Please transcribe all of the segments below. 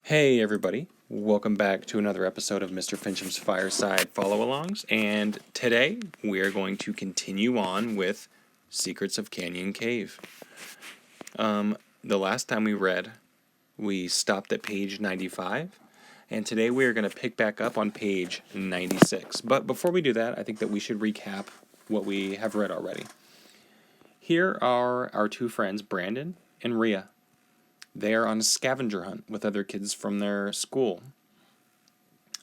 Hey everybody, welcome back to another episode of Mr. Fincham's Fireside Follow-Alongs, and today we are going to continue on with Secrets of Canyon Cave. The last time we read, we stopped at page 95, and today we are going to pick back up on page 96. But before we do that, I think that we should recap what we have read already. Here are our two friends, Brandon and Ria. They are on a scavenger hunt with other kids from their school.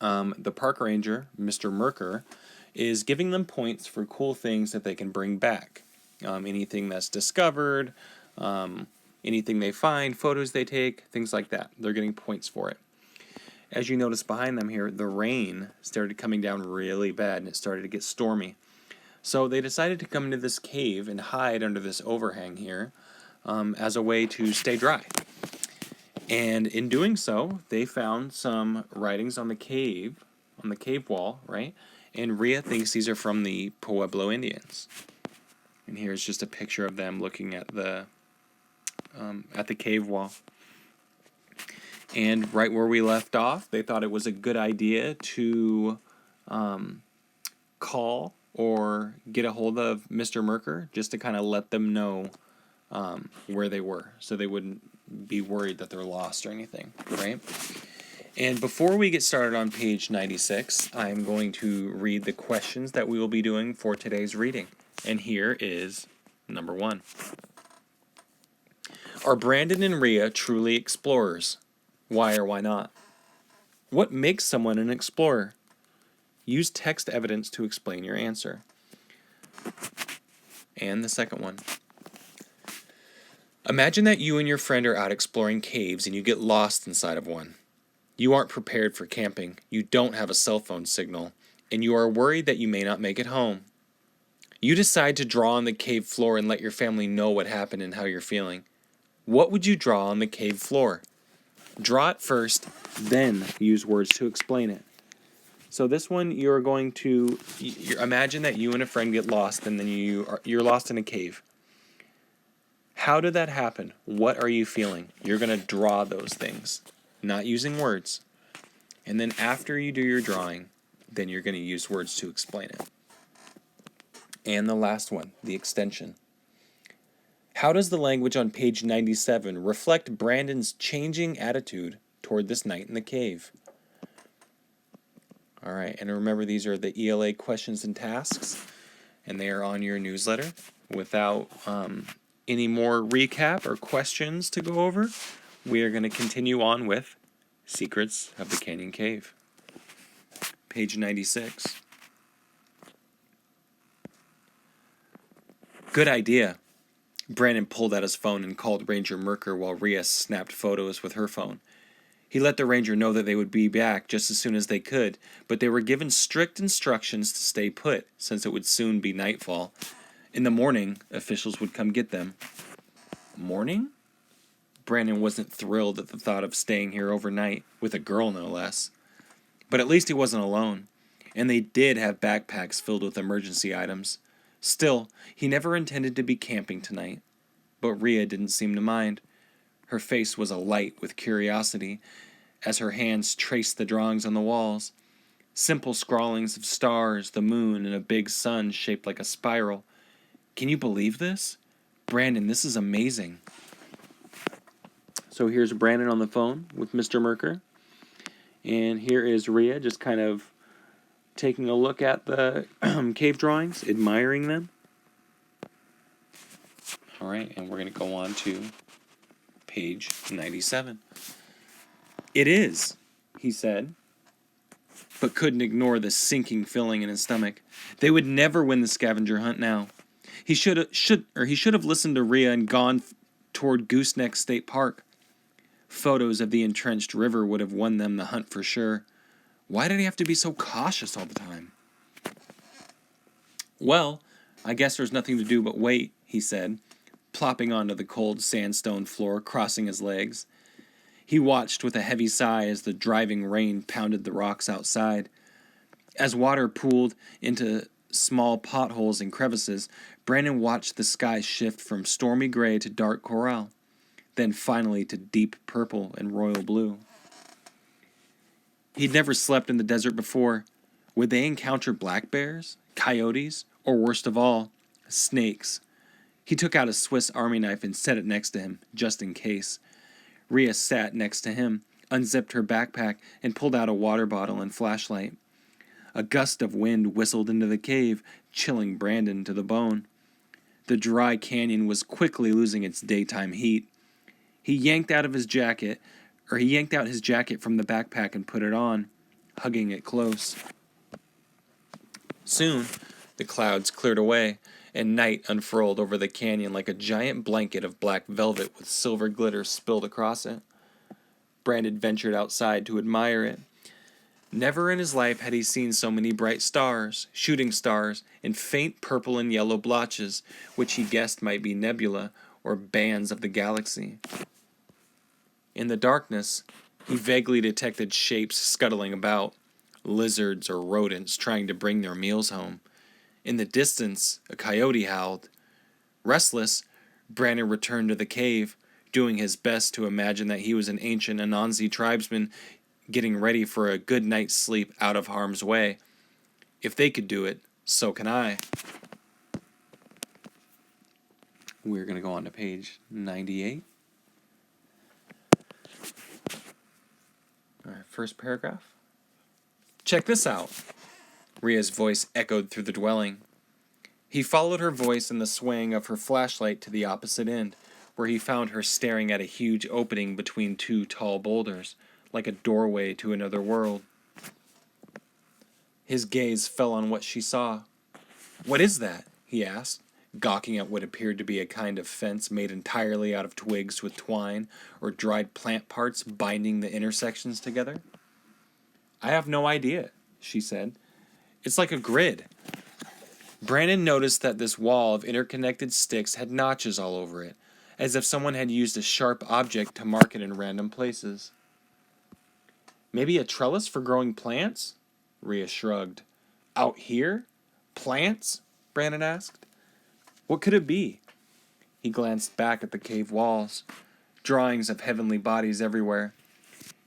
The park ranger, Mr. Merker, is giving them points for cool things that they can bring back. Anything that's discovered, anything they find, photos they take, things like that. They're getting points for it. As you notice behind them here, the rain started coming down really bad and it started to get stormy. So they decided to come into this cave and hide under this overhang here as a way to stay dry. And in doing so, they found some writings on the cave wall, right? And Ria thinks these are from the Pueblo Indians. And here's just a picture of them looking at the cave wall. And right where we left off, they thought it was a good idea to call or get a hold of Mr. Merker just to kind of let them know where they were, so they wouldn't be worried that they're lost or anything, right? And before we get started on page 96, I'm going to read the questions that we will be doing for today's reading. And here is number 1. Are Brandon and Ria truly explorers? Why or why not? What makes someone an explorer? Use text evidence to explain your answer. And the second one. Imagine that you and your friend are out exploring caves and you get lost inside of one. You aren't prepared for camping, you don't have a cell phone signal, and you are worried that you may not make it home. You decide to draw on the cave floor and let your family know what happened and how you're feeling. What would you draw on the cave floor? Draw it first, then use words to explain it. So this one, you're going to imagine that you and a friend get lost and then you're lost in a cave. How did that happen? What are you feeling? You're going to draw those things, not using words. And then after you do your drawing, then you're going to use words to explain it. And the last one, the extension. How does the language on page 97 reflect Brandon's changing attitude toward this night in the cave? All right, and remember these are the ELA questions and tasks, and they are on your newsletter. Without any more recap or questions to go over, we are going to continue on with Secrets of the Canyon Cave. Page 96. Good idea. Brandon pulled out his phone and called Ranger Merker while Ria snapped photos with her phone. He let the ranger know that they would be back just as soon as they could, but they were given strict instructions to stay put since it would soon be nightfall. In the morning, officials would come get them. Morning? Brandon wasn't thrilled at the thought of staying here overnight, with a girl no less. But at least he wasn't alone, and they did have backpacks filled with emergency items. Still, he never intended to be camping tonight. But Ria didn't seem to mind. Her face was alight with curiosity as her hands traced the drawings on the walls. Simple scrawlings of stars, the moon, and a big sun shaped like a spiral. Can you believe this? Brandon, this is amazing. So here's Brandon on the phone with Mr. Merker. And here is Ria just kind of taking a look at the cave drawings, admiring them. All right, and we're going to go on to page 97. It is, he said, but couldn't ignore the sinking feeling in his stomach. They would never win the scavenger hunt now. He should have listened to Ria and gone toward Gooseneck State Park. Photos of the entrenched river would have won them the hunt for sure. Why did he have to be so cautious all the time? Well, I guess there's nothing to do but wait, he said, plopping onto the cold sandstone floor, crossing his legs. He watched with a heavy sigh as the driving rain pounded the rocks outside. As water pooled into small potholes and crevices, Brandon watched the sky shift from stormy gray to dark coral, then finally to deep purple and royal blue. He'd never slept in the desert before. Would they encounter black bears, coyotes, or worst of all, snakes? He took out a Swiss Army knife and set it next to him, just in case. Ria sat next to him, unzipped her backpack, and pulled out a water bottle and flashlight. A gust of wind whistled into the cave, chilling Brandon to the bone. The dry canyon was quickly losing its daytime heat. He yanked out his jacket from the backpack and put it on, hugging it close. Soon, the clouds cleared away, and night unfurled over the canyon like a giant blanket of black velvet with silver glitter spilled across it. Brandon ventured outside to admire it. Never in his life had he seen so many bright stars, shooting stars, and faint purple and yellow blotches, which he guessed might be nebula or bands of the galaxy. In the darkness, he vaguely detected shapes scuttling about, lizards or rodents trying to bring their meals home. In the distance, a coyote howled. Restless, Brandon returned to the cave, doing his best to imagine that he was an ancient Anansi tribesman getting ready for a good night's sleep out of harm's way. If they could do it, so can I. We're going to go on to page 98. All right, first paragraph. Check this out. Ria's voice echoed through the dwelling. He followed her voice in the swaying of her flashlight to the opposite end, where he found her staring at a huge opening between two tall boulders, like a doorway to another world. His gaze fell on what she saw. "What is that?" he asked, gawking at what appeared to be a kind of fence made entirely out of twigs with twine or dried plant parts binding the intersections together. "I have no idea," she said. "It's like a grid." Brandon noticed that this wall of interconnected sticks had notches all over it, as if someone had used a sharp object to mark it in random places. "Maybe a trellis for growing plants?" Ria shrugged. "Out here? Plants?" Brandon asked. "What could it be?" He glanced back at the cave walls. Drawings of heavenly bodies everywhere.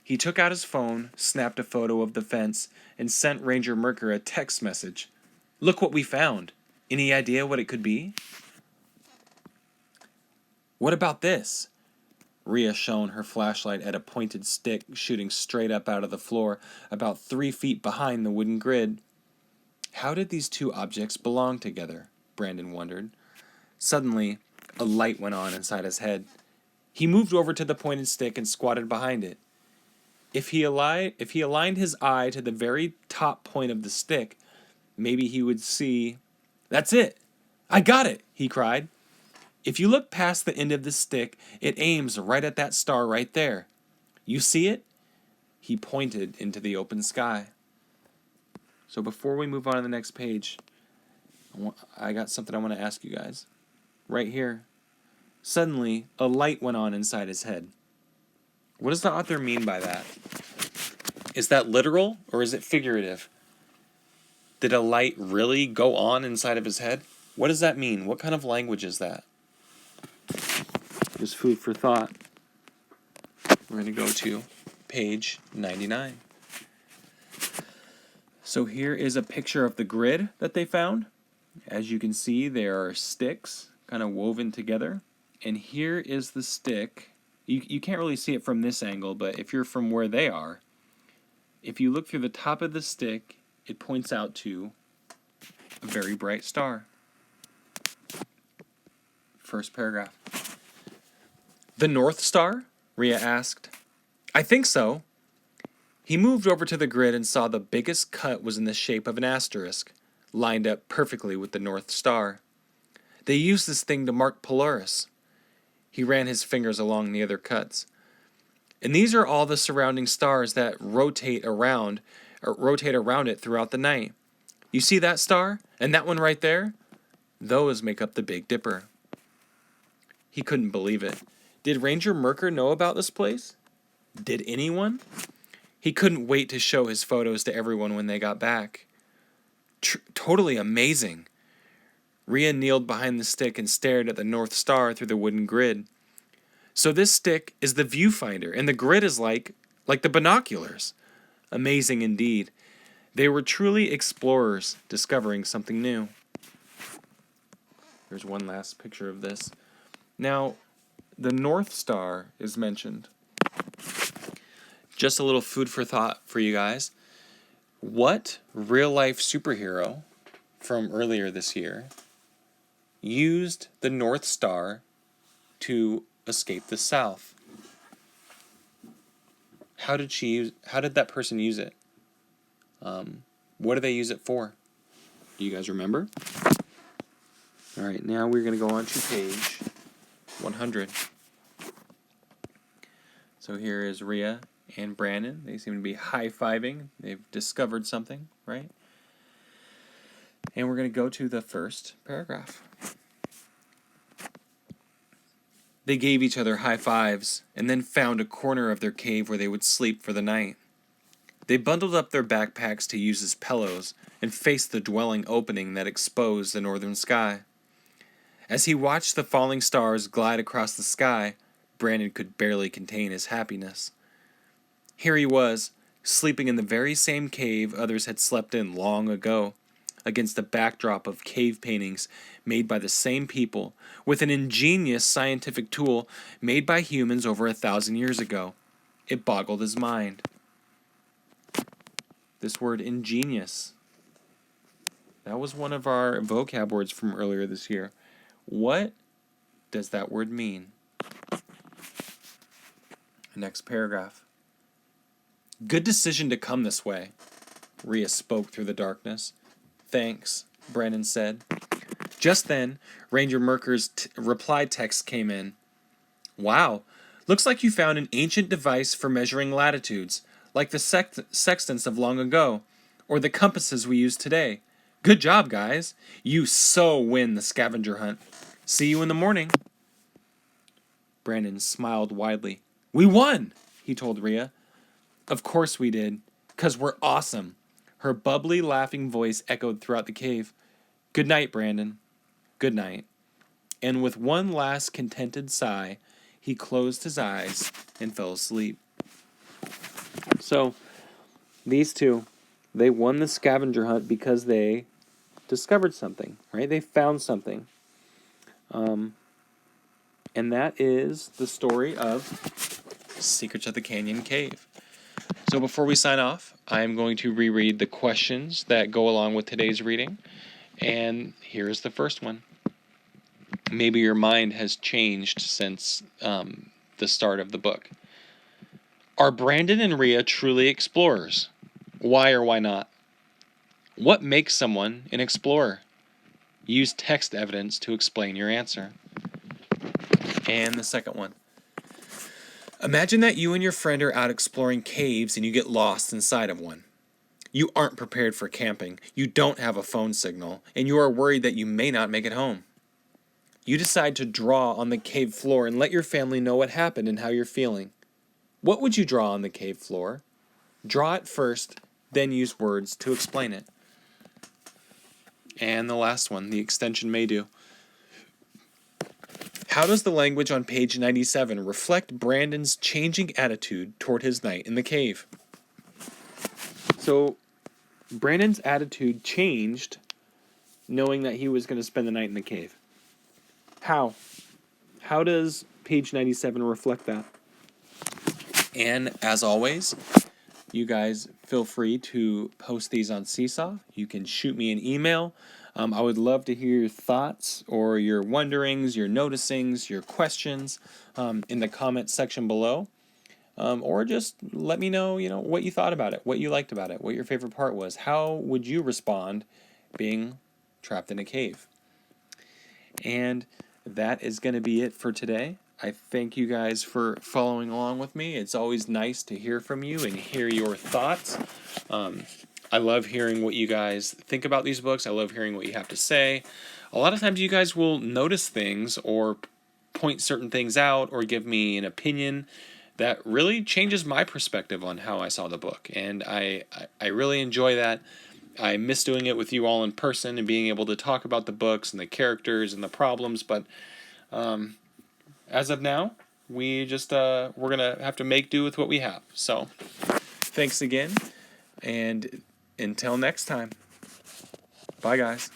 He took out his phone, snapped a photo of the fence, and sent Ranger Merker a text message. "Look what we found. Any idea what it could be?" "What about this?" Ria shone her flashlight at a pointed stick shooting straight up out of the floor, about 3 feet behind the wooden grid. How did these two objects belong together? Brandon wondered. Suddenly, a light went on inside his head. He moved over to the pointed stick and squatted behind it. If he aligned his eye to the very top point of the stick, maybe he would see... "That's it! I got it!" he cried. "If you look past the end of the stick, it aims right at that star right there. You see it?" He pointed into the open sky. So before we move on to the next page, I got something I want to ask you guys. Right here. Suddenly, a light went on inside his head. What does the author mean by that? Is that literal or is it figurative? Did a light really go on inside of his head? What does that mean? What kind of language is that? Just food for thought. We're going to go to page 99. So here is a picture of the grid that they found. As you can see, there are sticks kind of woven together. And here is the stick. You can't really see it from this angle, but if you're from where they are, if you look through the top of the stick, it points out to a very bright star. First paragraph. "The North Star?" Ria asked. "I think so." He moved over to the grid and saw the biggest cut was in the shape of an asterisk, lined up perfectly with the North Star. "They used this thing to mark Polaris." He ran his fingers along the other cuts. "And these are all the surrounding stars that rotate around it throughout the night. You see that star? And that one right there? Those make up the Big Dipper." He couldn't believe it. Did Ranger Merker know about this place? Did anyone? He couldn't wait to show his photos to everyone when they got back. Totally amazing. Ria kneeled behind the stick and stared at the North Star through the wooden grid. "So this stick is the viewfinder, and the grid is like the binoculars. Amazing indeed. They were truly explorers discovering something new. Here's one last picture of this. Now, the North Star is mentioned. Just a little food for thought for you guys. What real-life superhero from earlier this year used the North Star to escape the South? How did that person use it? What did they use it for? Do you guys remember? All right, now we're going to go on to page 100. So here is Ria and Brandon. They seem to be high-fiving. They've discovered something, right? And we're going to go to the first paragraph. They gave each other high fives and then found a corner of their cave where they would sleep for the night. They bundled up their backpacks to use as pillows and faced the dwelling opening that exposed the northern sky. As he watched the falling stars glide across the sky, Brandon could barely contain his happiness. Here he was, sleeping in the very same cave others had slept in long ago, against a backdrop of cave paintings made by the same people, with an ingenious scientific tool made by humans over 1,000 years ago. It boggled his mind. This word ingenious. That was one of our vocab words from earlier this year. What does that word mean? Next paragraph. Good decision to come this way, Ria spoke through the darkness. Thanks, Brandon said. Just then, Ranger Merker's reply text came in. Wow, looks like you found an ancient device for measuring latitudes, like the sextants of long ago, or the compasses we use today. Good job, guys. You so win the scavenger hunt. See you in the morning. Brandon smiled widely. We won, he told Ria. Of course we did, 'cause we're awesome. Her bubbly, laughing voice echoed throughout the cave. Good night, Brandon. Good night. And with one last contented sigh, he closed his eyes and fell asleep. So, these two, they won the scavenger hunt because they discovered something, right? They found something. And that is the story of Secrets of the Canyon Cave. So before we sign off, I'm going to reread the questions that go along with today's reading. And here's the first one. Maybe your mind has changed since the start of the book. Are Brandon and Ria truly explorers? Why or why not? What makes someone an explorer? Use text evidence to explain your answer. And the second one. Imagine that you and your friend are out exploring caves and you get lost inside of one. You aren't prepared for camping, you don't have a phone signal, and you are worried that you may not make it home. You decide to draw on the cave floor and let your family know what happened and how you're feeling. What would you draw on the cave floor? Draw it first, then use words to explain it. And the last one, the extension may do. How does the language on page 97 reflect Brandon's changing attitude toward his night in the cave? So, Brandon's attitude changed knowing that he was going to spend the night in the cave. How? How does page 97 reflect that? And as always, you guys feel free to post these on Seesaw. You can shoot me an email. I would love to hear your thoughts or your wonderings, your noticings, your questions in the comment section below. Or just let me know, what you thought about it, what you liked about it, what your favorite part was. How would you respond being trapped in a cave? And that is going to be it for today. I thank you guys for following along with me. It's always nice to hear from you and hear your thoughts. I love hearing what you guys think about these books. I love hearing what you have to say. A lot of times you guys will notice things or point certain things out or give me an opinion that really changes my perspective on how I saw the book. And I really enjoy that. I miss doing it with you all in person and being able to talk about the books and the characters and the problems. But as of now, we're going to have to make do with what we have. So thanks again. And until next time, bye, guys.